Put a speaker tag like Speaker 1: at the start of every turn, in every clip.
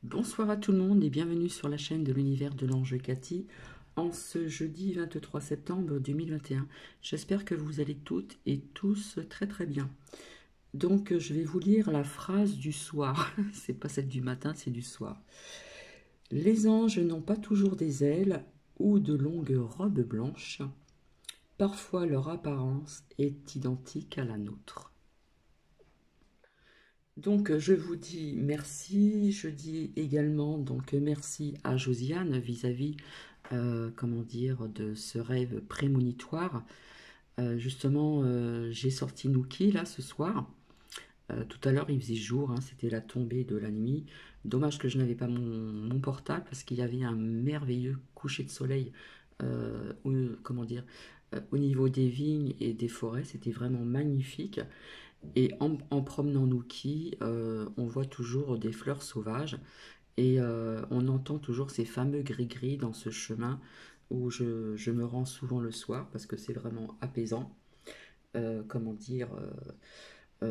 Speaker 1: Bonsoir à tout le monde et bienvenue sur la chaîne de l'univers de l'ange Cathy en ce jeudi 23 septembre 2021. J'espère que vous allez toutes et tous très très bien. Donc je vais vous lire la phrase du soir. C'est pas celle du matin, c'est du soir. Les anges n'ont pas toujours des ailes ou de longues robes blanches. Parfois leur apparence est identique à la nôtre. Donc je vous dis merci, je dis également donc merci à Josiane vis-à-vis comment dire de ce rêve prémonitoire. Justement j'ai sorti Nookie là ce soir. Tout à l'heure il faisait jour, hein, c'était la tombée de la nuit. Dommage que je n'avais pas mon portable parce qu'il y avait un merveilleux coucher de soleil comment dire au niveau des vignes et des forêts, c'était vraiment magnifique. Et en promenant Nookie, on voit toujours des fleurs sauvages et on entend toujours ces fameux gris-gris dans ce chemin où je me rends souvent le soir parce que c'est vraiment apaisant. Comment dire,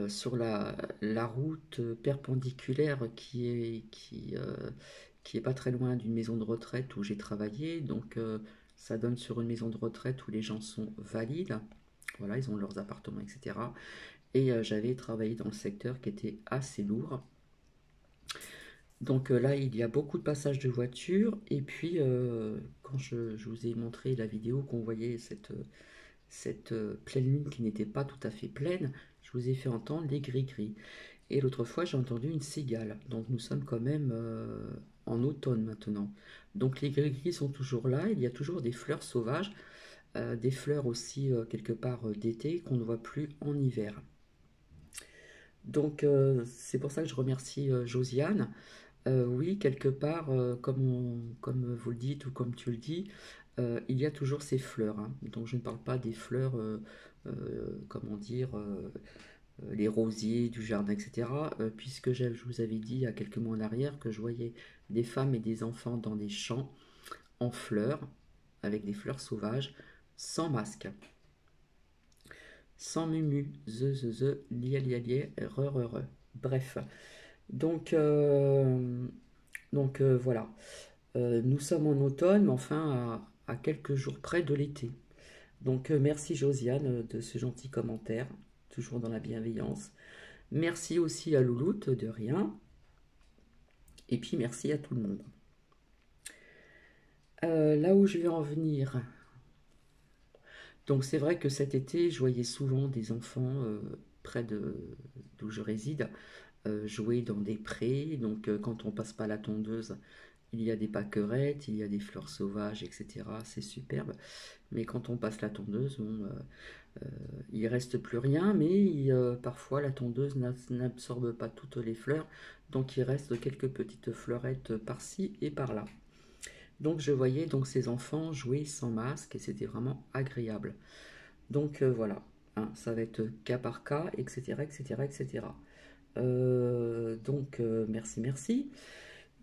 Speaker 1: sur la route perpendiculaire qui est pas très loin d'une maison de retraite où j'ai travaillé. Donc ça donne sur une maison de retraite où les gens sont valides. Voilà, ils ont leurs appartements, etc. Et j'avais travaillé dans le secteur qui était assez lourd. Donc là, il y a beaucoup de passages de voitures. Et puis, quand je vous ai montré la vidéo qu'on voyait cette pleine lune qui n'était pas tout à fait pleine, je vous ai fait entendre les gris-gris. Et l'autre fois, j'ai entendu une cigale. Donc nous sommes quand même en automne maintenant. Donc les gris-gris sont toujours là. Il y a toujours des fleurs sauvages, des fleurs aussi quelque part d'été qu'on ne voit plus en hiver. Donc c'est pour ça que je remercie Josiane. Oui, quelque part, comme vous le dites ou comme tu le dis, il y a toujours ces fleurs, hein. Donc je ne parle pas des fleurs, comment dire, les rosiers du jardin, etc. Puisque je vous avais dit il y a quelques mois en arrière que je voyais des femmes et des enfants dans des champs en fleurs, avec des fleurs sauvages, sans masque, sans mumu, lia lia lia, re. Bref, donc, voilà. Nous sommes en automne, mais enfin à quelques jours près de l'été. Donc merci Josiane de ce gentil commentaire, toujours dans la bienveillance. Merci aussi à Louloute, de rien. Et puis merci à tout le monde. Là où je vais en venir. Donc c'est vrai que cet été, je voyais souvent des enfants près d'où je réside jouer dans des prés. Donc quand on passe pas la tondeuse, il y a des pâquerettes, il y a des fleurs sauvages, etc. C'est superbe. Mais quand on passe la tondeuse, bon, il reste plus rien. Mais parfois la tondeuse n'absorbe pas toutes les fleurs. Donc il reste quelques petites fleurettes par-ci et par-là. Donc je voyais donc ces enfants jouer sans masque et c'était vraiment agréable. Donc voilà, hein, ça va être cas par cas, etc. etc., etc. Donc merci.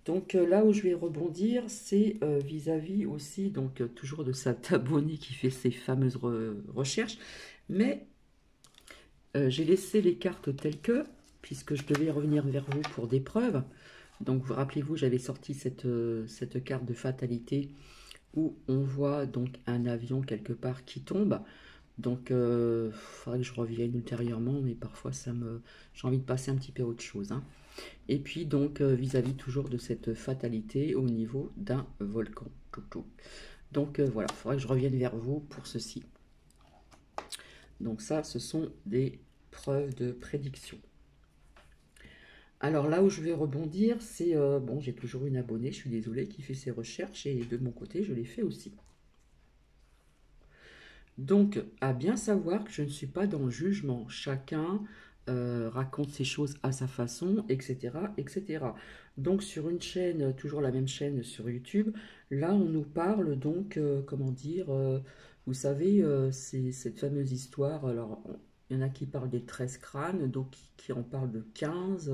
Speaker 1: Donc là où je vais rebondir, c'est vis-à-vis aussi, donc toujours de cet abonné qui fait ses fameuses recherches, mais j'ai laissé les cartes telles que, puisque je devais revenir vers vous pour des preuves. Donc vous rappelez-vous, j'avais sorti cette carte de fatalité où on voit donc un avion quelque part qui tombe. Donc il faudrait que je revienne ultérieurement, mais parfois j'ai envie de passer un petit peu à autre chose, hein. Et puis donc vis-à-vis toujours de cette fatalité au niveau d'un volcan. Donc voilà, il faudrait que je revienne vers vous pour ceci. Donc ça, ce sont des preuves de prédiction. Alors là où je vais rebondir, c'est, bon, j'ai toujours une abonnée, je suis désolée, qui fait ses recherches et de mon côté, je l'ai fait aussi. Donc, à bien savoir que je ne suis pas dans le jugement. Chacun raconte ses choses à sa façon, etc., etc. Donc, sur une chaîne, toujours la même chaîne sur YouTube, là, on nous parle donc, comment dire, vous savez, c'est cette fameuse histoire. Alors, il y en a qui parlent des 13 crânes, donc qui en parlent de 15,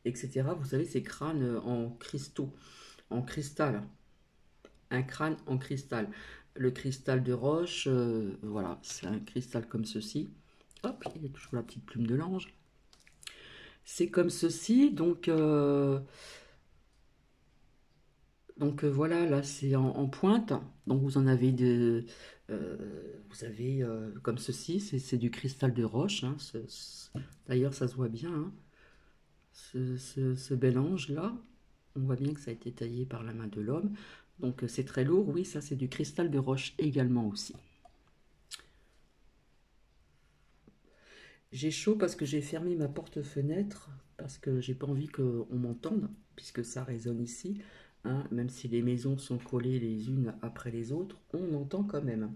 Speaker 1: etc. Vous savez, ces crânes en cristaux, en cristal, un crâne en cristal. Le cristal de roche, voilà, c'est un cristal comme ceci. Hop, il y a toujours la petite plume de l'ange. C'est comme ceci, voilà, là c'est en pointe. Donc vous en avez vous avez comme ceci, c'est du cristal de roche, hein. D'ailleurs ça se voit bien, hein. Ce bel ange là, on voit bien que ça a été taillé par la main de l'homme. Donc c'est très lourd, oui, ça c'est du cristal de roche également aussi. J'ai chaud parce que j'ai fermé ma porte-fenêtre, parce que j'ai pas envie qu'on m'entende, puisque ça résonne ici, hein. Même si les maisons sont collées les unes après les autres, on entend quand même.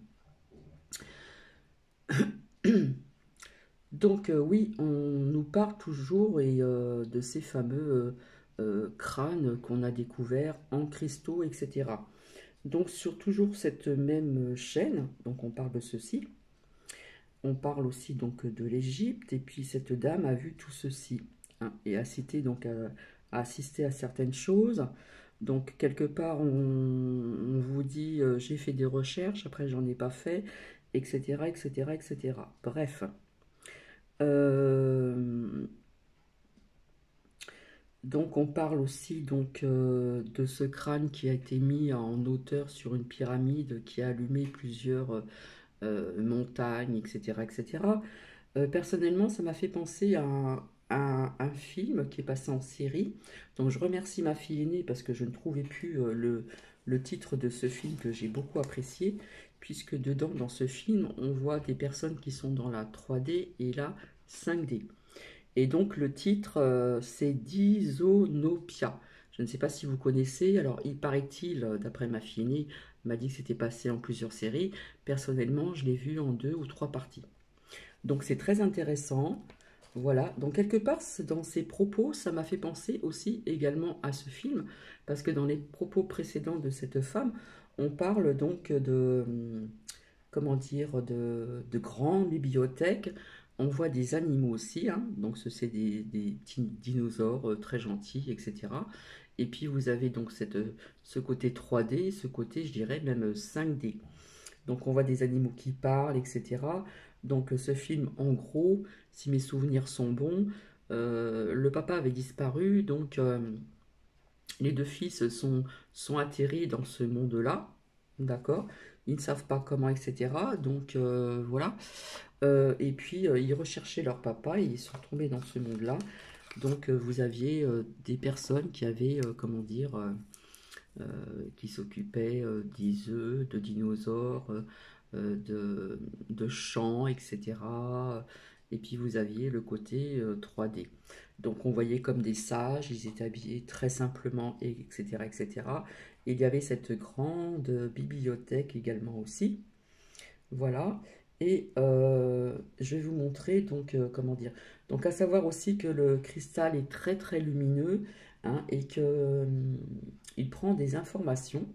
Speaker 1: Donc oui, on nous parle toujours de ces fameux crânes qu'on a découverts en cristaux, etc. Donc sur toujours cette même chaîne, donc on parle de ceci, on parle aussi donc de l'Égypte, et puis cette dame a vu tout ceci, hein, et a cité a assisté à certaines choses. Donc quelque part on vous dit j'ai fait des recherches, après j'en ai pas fait, etc., etc., etc. Bref. Euh, donc on parle aussi de ce crâne qui a été mis en hauteur sur une pyramide qui a allumé plusieurs montagnes, etc., etc. Personnellement, ça m'a fait penser à un film qui est passé en série. Donc je remercie ma fille aînée parce que je ne trouvais plus le titre de ce film que j'ai beaucoup apprécié, puisque dedans, dans ce film, on voit des personnes qui sont dans la 3D et la 5D. Et donc le titre, c'est Disonopia. Je ne sais pas si vous connaissez. Alors il paraît-il, d'après ma fille aînée, m'a dit que c'était passé en plusieurs séries. Personnellement, je l'ai vu en 2 ou 3 parties. Donc c'est très intéressant. Voilà, donc quelque part dans ses propos, ça m'a fait penser aussi également à ce film, parce que dans les propos précédents de cette femme, on parle donc comment dire, de grandes bibliothèques. On voit des animaux aussi, hein, donc c'est des petits dinosaures très gentils, etc. Et puis vous avez donc ce côté 3D, ce côté, je dirais, même 5D. Donc on voit des animaux qui parlent, etc. Donc ce film, en gros, si mes souvenirs sont bons, le papa avait disparu, donc les 2 fils sont atterris dans ce monde-là, d'accord? Ils ne savent pas comment, etc. Donc voilà. Et puis ils recherchaient leur papa et ils sont tombés dans ce monde-là. Donc vous aviez des personnes qui avaient, comment dire, qui s'occupait des œufs, de dinosaures, de champs, etc. Et puis vous aviez le côté 3D. Donc on voyait comme des sages, ils étaient habillés très simplement, etc., etc. Et il y avait cette grande bibliothèque également aussi. Voilà. Et je vais vous montrer donc comment dire. Donc à savoir aussi que le cristal est très très lumineux, hein, et que il prend des informations.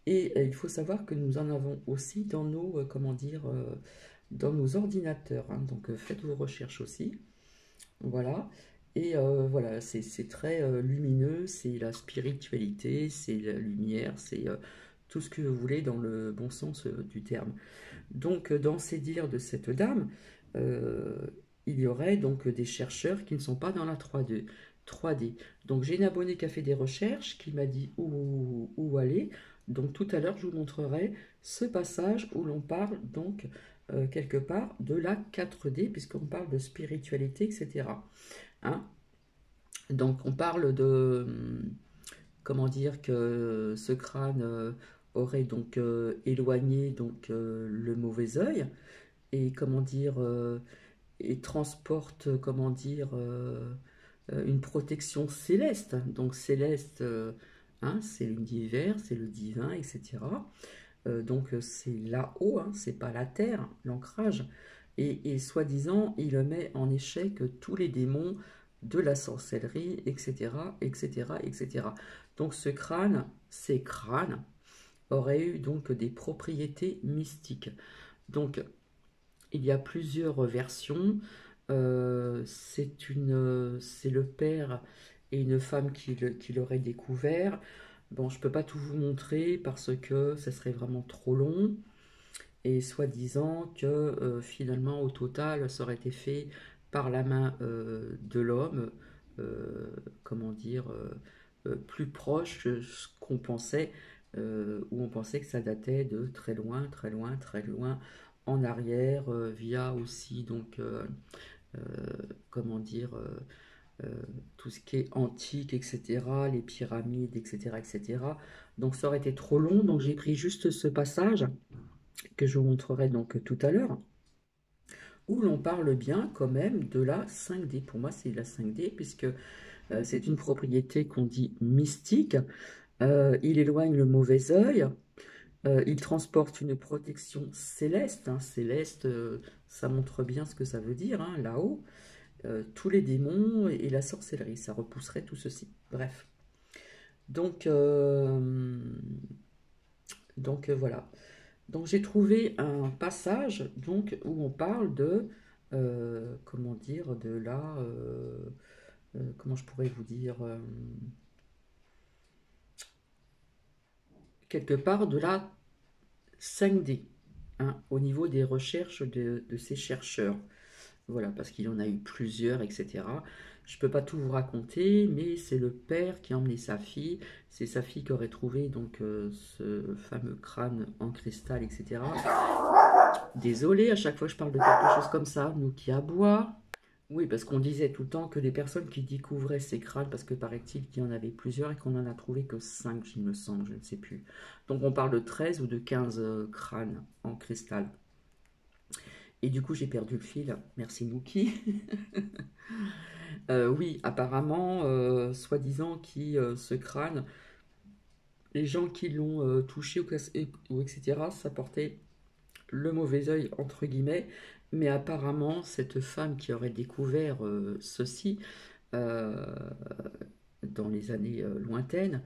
Speaker 1: Et il faut savoir que nous en avons aussi dans nos comment dire dans nos ordinateurs, hein. Donc faites vos recherches aussi. Voilà. Et voilà, c'est très lumineux, c'est la spiritualité, c'est la lumière, c'est tout ce que vous voulez dans le bon sens du terme. Donc, dans ces dires de cette dame, euh, il y aurait donc des chercheurs qui ne sont pas dans la 3D. 3D. Donc, j'ai une abonnée qui a fait des recherches, qui m'a dit où aller. Donc, tout à l'heure, je vous montrerai ce passage où l'on parle donc quelque part de la 4D, puisqu'on parle de spiritualité, etc. Hein. Donc, on parle de comment dire que ce crâne aurait donc éloigné donc le mauvais œil et comment dire et transporte comment dire une protection céleste. Donc céleste, hein, c'est l'univers, c'est le divin, etc. Donc c'est là-haut, hein, c'est pas la terre, l'ancrage. Et soi-disant, il met en échec tous les démons de la sorcellerie, etc., etc., etc. Donc ce crâne, ces crânes, auraient eu donc des propriétés mystiques. Donc il y a plusieurs versions. C'est le père et une femme qui l'aurait découvert. Bon, je ne peux pas tout vous montrer parce que ça serait vraiment trop long. Et soi-disant que finalement, au total, ça aurait été fait par la main de l'homme, comment dire, plus proche que ce qu'on pensait, où on pensait que ça datait de très loin, très loin, très loin en arrière, via aussi donc euh, comment dire, tout ce qui est antique, etc., les pyramides, etc., etc. Donc ça aurait été trop long, donc j'ai pris juste ce passage que je vous montrerai donc tout à l'heure, où l'on parle bien quand même de la 5D. Pour moi, c'est la 5D, puisque c'est une propriété qu'on dit mystique. Il éloigne le mauvais œil, il transporte une protection céleste. Hein, céleste, ça montre bien ce que ça veut dire, hein, là-haut. Tous les démons et la sorcellerie, ça repousserait tout ceci. Bref. Donc, voilà. Donc j'ai trouvé un passage donc où on parle de comment dire de la comment je pourrais vous dire quelque part de la 5D, hein, au niveau des recherches de ces chercheurs. Voilà, parce qu'il y en a eu plusieurs, etc. Je ne peux pas tout vous raconter, mais c'est le père qui a emmené sa fille. C'est sa fille qui aurait trouvé donc ce fameux crâne en cristal, etc. Désolée, à chaque fois que je parle de quelque chose comme ça, nous qui aboie. Oui, parce qu'on disait tout le temps que les personnes qui découvraient ces crânes, parce que paraît-il qu'il y en avait plusieurs et qu'on en a trouvé que 5, il me semble, je ne sais plus. Donc on parle de 13 ou de 15 crânes en cristal. Et du coup, j'ai perdu le fil. Merci Mookie. Oui, apparemment, soi-disant, ce crâne, les gens qui l'ont touché ou etc., ça portait le mauvais œil, entre guillemets. Mais apparemment, cette femme qui aurait découvert ceci euh, dans les années lointaines,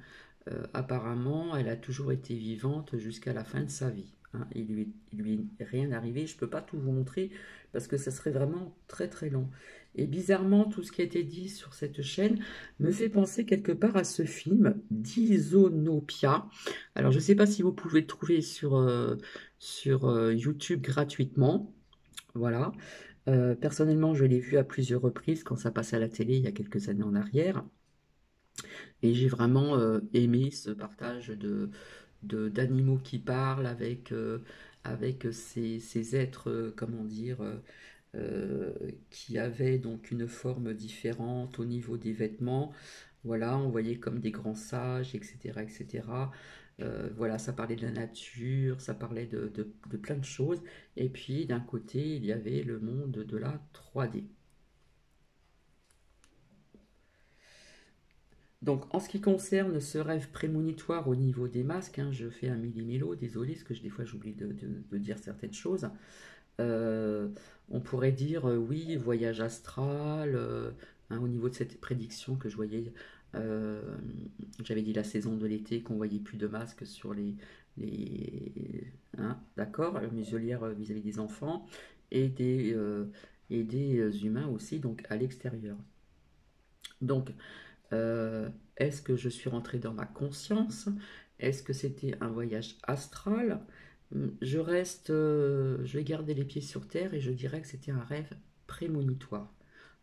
Speaker 1: apparemment, elle a toujours été vivante jusqu'à la fin de sa vie. Hein. Il lui est rien arrivé. Je ne peux pas tout vous montrer parce que ça serait vraiment très très long. Et bizarrement, tout ce qui a été dit sur cette chaîne me fait penser quelque part à ce film d'Isonopia. Alors, je ne sais pas si vous pouvez le trouver sur YouTube gratuitement. Voilà. Personnellement, je l'ai vu à plusieurs reprises quand ça passait à la télé il y a quelques années en arrière. Et j'ai vraiment aimé ce partage d'animaux qui parlent avec ces êtres, comment dire, qui avaient donc une forme différente au niveau des vêtements. Voilà, on voyait comme des grands sages, etc., etc. Voilà, ça parlait de la nature, ça parlait de plein de choses. Et puis d'un côté, il y avait le monde de la 3D. Donc, en ce qui concerne ce rêve prémonitoire au niveau des masques, hein, je fais un millimélo, désolé, parce que des fois j'oublie de dire certaines choses. Euh, on pourrait dire, oui, voyage astral, hein, au niveau de cette prédiction que je voyais, euh, j'avais dit la saison de l'été, qu'on voyait plus de masques sur hein, d'accord, muselière vis-à-vis des enfants, et des humains aussi, donc à l'extérieur. Donc, est-ce que je suis rentrée dans ma conscience? Est-ce que c'était un voyage astral? Je vais garder les pieds sur terre et je dirais que c'était un rêve prémonitoire.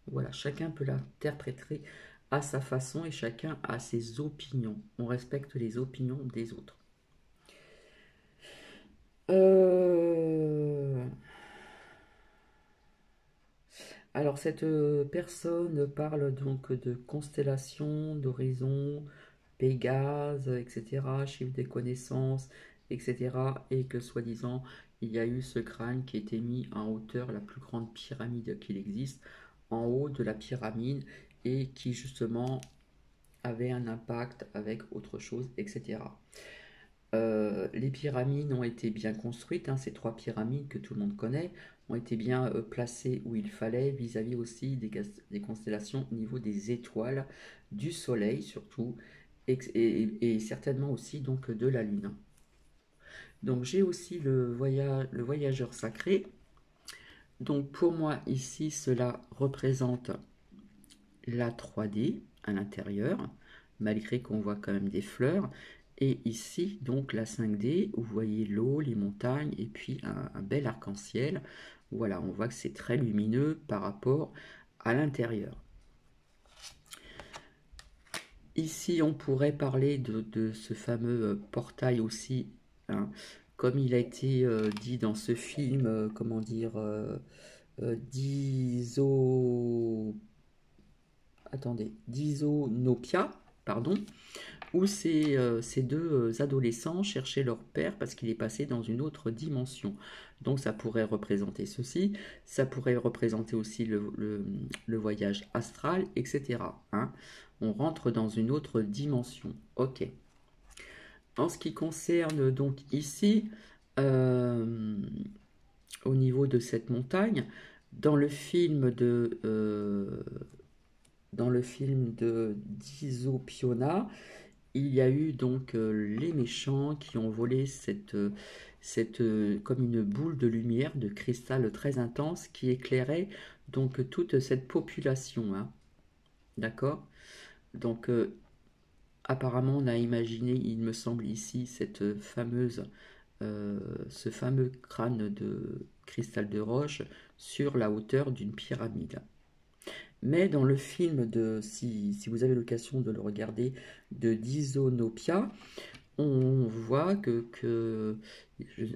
Speaker 1: Voilà, chacun peut l'interpréter à sa façon et chacun a ses opinions. On respecte les opinions des autres. Euh, Alors, cette personne parle donc de constellations, d'horizons, Pégase, etc., chiffre des connaissances, etc., et que soi-disant, il y a eu ce crâne qui a été mis en hauteur, la plus grande pyramide qu'il existe, en haut de la pyramide, et qui justement avait un impact avec autre chose, etc. Les pyramides ont été bien construites, hein, ces trois pyramides que tout le monde connaît, ont été bien placées où il fallait, vis-à-vis aussi des constellations au niveau des étoiles, du Soleil surtout, et certainement aussi donc de la Lune. Donc j'ai aussi le voyageur sacré. Donc pour moi ici, cela représente la 3D à l'intérieur, malgré qu'on voit quand même des fleurs. Et ici, donc la 5D, où vous voyez l'eau, les montagnes, et puis un bel arc-en-ciel. Voilà, on voit que c'est très lumineux par rapport à l'intérieur. Ici, on pourrait parler de ce fameux portail aussi, hein, comme il a été dit dans ce film, comment dire, d'Iso... Attendez, d'Isonopia, pardon, où ces deux adolescents cherchaient leur père parce qu'il est passé dans une autre dimension. Donc ça pourrait représenter ceci, ça pourrait représenter aussi le voyage astral, etc. Hein. On rentre dans une autre dimension. Ok. En ce qui concerne donc ici, euh, au niveau de cette montagne, dans le film de Disopiona, il y a eu donc les méchants qui ont volé comme une boule de lumière, de cristal très intense qui éclairait donc toute cette population. Hein. D'accord. Donc apparemment on a imaginé, il me semble ici, ce fameux crâne de cristal de roche sur la hauteur d'une pyramide. Mais dans le film si vous avez l'occasion de le regarder, de Disonopia, on voit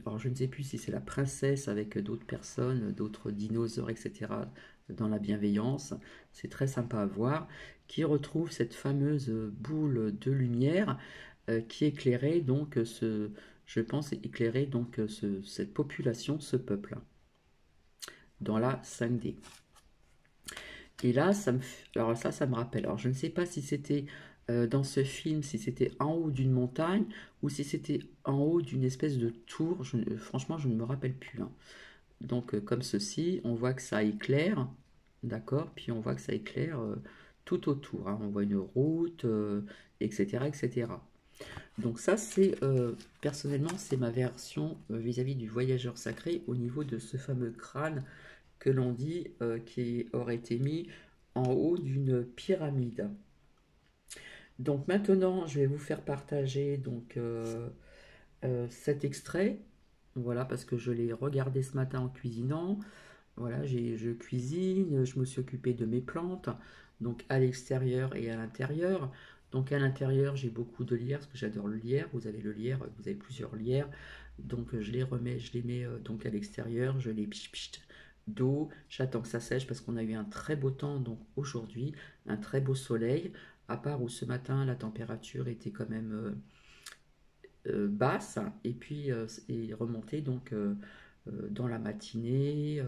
Speaker 1: alors je ne sais plus si c'est la princesse avec d'autres personnes, d'autres dinosaures, etc., dans la bienveillance, c'est très sympa à voir, qui retrouve cette fameuse boule de lumière qui éclairait donc je pense éclairait donc cette population, ce peuple, dans la 5D. Et là, alors ça me rappelle. Alors, je ne sais pas si c'était dans ce film, si c'était en haut d'une montagne ou si c'était en haut d'une espèce de tour. Franchement, je ne me rappelle plus. Hein. Donc, comme ceci, on voit que ça éclaire, d'accord? Puis on voit que ça éclaire tout autour. Hein. On voit une route, etc., etc. Donc ça, personnellement, c'est ma version vis-à-vis du voyageur sacré au niveau de ce fameux crâne que l'on dit qui aurait été mis en haut d'une pyramide. Donc maintenant, je vais vous faire partager donc cet extrait. Voilà, parce que je l'ai regardé ce matin en cuisinant. Voilà, je cuisine, je me suis occupé de mes plantes, donc à l'extérieur et à l'intérieur. Donc à l'intérieur, j'ai beaucoup de lierre, parce que j'adore le lierre. Vous avez le lierre, vous avez plusieurs lierres. Donc je les mets donc à l'extérieur, je les d'eau. J'attends que ça sèche parce qu'on a eu un très beau temps donc aujourd'hui, un très beau soleil. À part où ce matin la température était quand même basse et puis est remontée donc dans la matinée,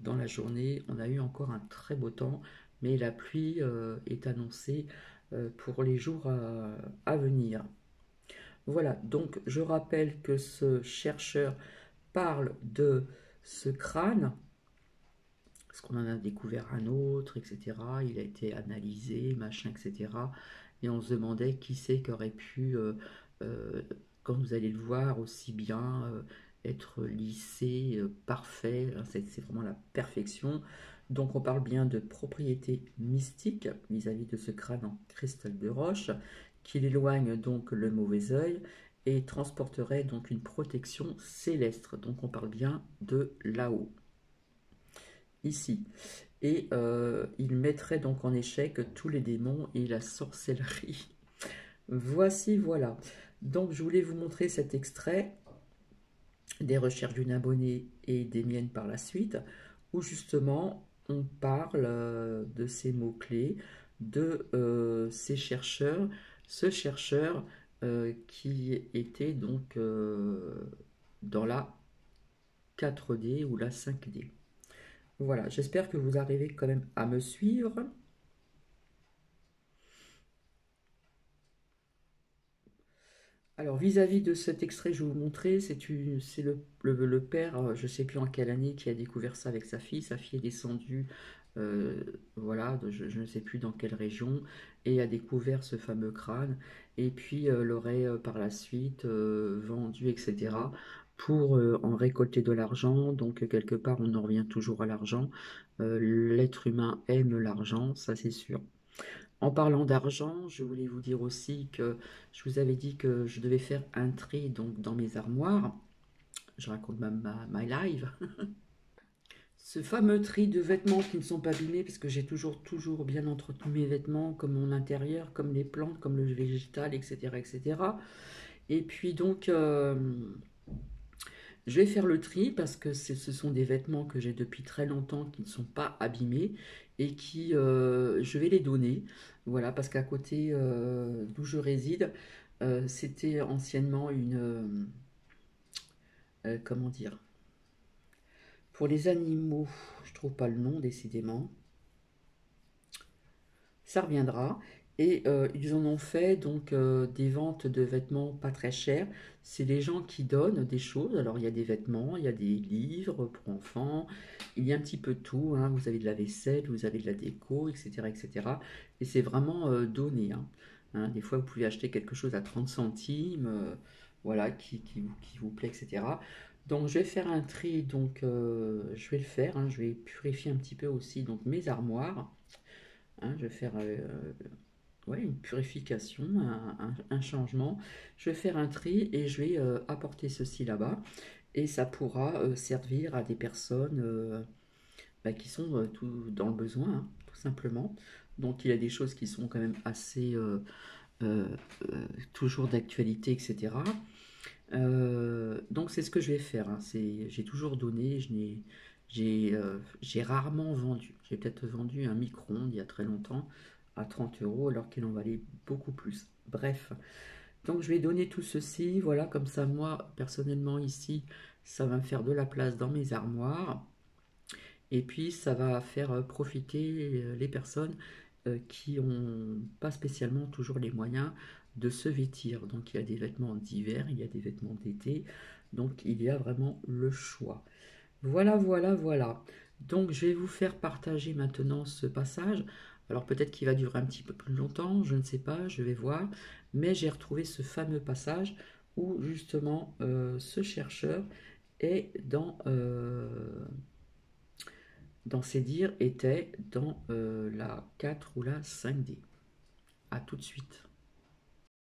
Speaker 1: dans la journée. On a eu encore un très beau temps, mais la pluie est annoncée pour les jours à venir. Voilà, donc je rappelle que ce chercheur parle de ce crâne, parce qu'on en a découvert un autre, etc. Il a été analysé, machin, etc. Et on se demandait qui c'est qui aurait pu, euh, quand vous allez le voir, aussi bien être lissé, parfait. C'est vraiment la perfection. Donc on parle bien de propriétés mystiques vis-à-vis de ce crâne en cristal de roche, qui éloigne donc le mauvais œil et transporterait donc une protection céleste. Donc on parle bien de là-haut, ici. Et il mettrait donc en échec tous les démons et la sorcellerie. Voici, voilà. Donc je voulais vous montrer cet extrait des recherches d'une abonnée et des miennes par la suite, où justement on parle de ces mots-clés, de ces chercheurs, ce chercheur qui était donc dans la 4D ou la 5D. Voilà, j'espère que vous arrivez quand même à me suivre. Alors, vis-à-vis de cet extrait que je vais vous montrer, c'est le père, je ne sais plus en quelle année, qui a découvert ça avec sa fille. Sa fille est descendue, voilà, je ne sais plus dans quelle région, et a découvert ce fameux crâne, et puis l'aurait par la suite vendu, etc., pour en récolter de l'argent. Donc, quelque part, on en revient toujours à l'argent. L'être humain aime l'argent, ça c'est sûr. En parlant d'argent, je voulais vous dire aussi que je vous avais dit que je devais faire un tri donc dans mes armoires. Je raconte ma live. ce fameux tri de vêtements qui ne sont pas abîmés, parce que j'ai toujours bien entretenu mes vêtements, comme mon intérieur, comme les plantes, comme le végétal, etc. etc. Et puis donc, je vais faire le tri parce que ce sont des vêtements que j'ai depuis très longtemps qui ne sont pas abîmés et qui, je vais les donner. Voilà, parce qu'à côté d'où je réside, c'était anciennement comment dire, pour les animaux, je trouve pas le nom décidément, ça reviendra. Et ils en ont fait donc des ventes de vêtements pas très chers. C'est des gens qui donnent des choses. Alors il y a des vêtements, il y a des livres pour enfants, il y a un petit peu de tout, hein. Vous avez de la vaisselle, vous avez de la déco, etc. etc. Et cetera. Et c'est vraiment donné, hein. Hein, des fois vous pouvez acheter quelque chose à 30 centimes, voilà, qui vous plaît, etc. Donc je vais faire un tri, donc je vais le faire, hein. Je vais purifier un petit peu aussi donc mes armoires. Hein, je vais faire ouais, une purification, un changement. Je vais faire un tri et je vais apporter ceci là-bas. Et ça pourra servir à des personnes bah, qui sont dans le besoin, hein, tout simplement. Donc il y a des choses qui sont quand même assez euh, toujours d'actualité, etc. Donc c'est ce que je vais faire, hein. J'ai toujours donné, j'ai rarement vendu. J'ai peut-être vendu un micro-ondes il y a très longtemps à 30 euros alors qu'il en valait beaucoup plus. Bref, donc je vais donner tout ceci, voilà, comme ça moi personnellement ici, ça va me faire de la place dans mes armoires et puis ça va faire profiter les personnes qui n'ont pas spécialement toujours les moyens de se vêtir. Donc il y a des vêtements d'hiver, il y a des vêtements d'été, donc il y a vraiment le choix. Voilà, voilà, voilà. Donc je vais vous faire partager maintenant ce passage. Alors peut-être qu'il va durer un petit peu plus longtemps, je ne sais pas, je vais voir. Mais j'ai retrouvé ce fameux passage où justement ce chercheur est dans ses dires était dans la 4 ou la 5D. A tout de suite.